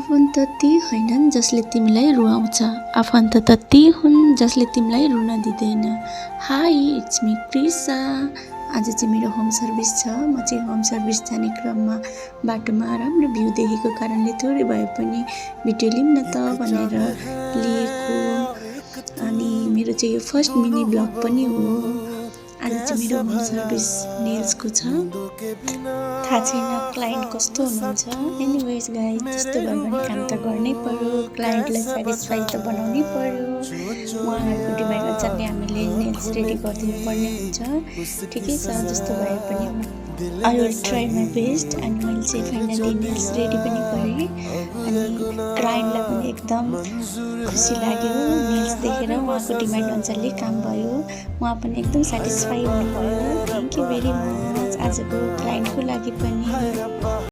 आफन्त ती होइनन् जसले तिमीलाई रुवाउँछ, आफन्त त ती हुन् जसले तिमीलाई रुन दिँदैन। Hi, it's me Krisa. आज चाहिँ मेरो होम सर्भिस छ। म चाहिँ होम सर्भिस जाने क्रममा बाटोमा राम्रो भ्यू देखेको कारणले थोरै भए पनि भिडियो लिऊँ न त भनेर लिएको। अनि मेरो चाहिँ यो फर्स्ट मिनी ब्लग पनि हो। आज चाहिँ मेरो होम सर्भिस नेल्सको छ। थाहा छैन क्लाइन्ट कस्तो हुनुहुन्छ। एनिवेज गाइज, जस्तो भए पनि काम त गर्नै पर्यो, क्लाइन्टलाई सेटिस्फाई त बनाउनै पर्यो। उहाँहरूको डिमान्ड अनुसारले हामीले नेल्स रेडी गरिदिनु पर्ने हुन्छ। ठिकै छ, जस्तो भए पनि I will try my best. अनि मैले चाहिँ फाइनली नेल्स रेडी पनि गरेँ। अनि क्लाइन्टलाई पनि एकदम खुसी लाग्यो नेल्स देखेर। उहाँको डिमान्ड अनुसारले काम भयो, उहाँ पनि एकदम सेटिस्फाई हुनुभयो। थ्याङ्क यू भेरी मच आजको क्लाइन्टको लागि पनि।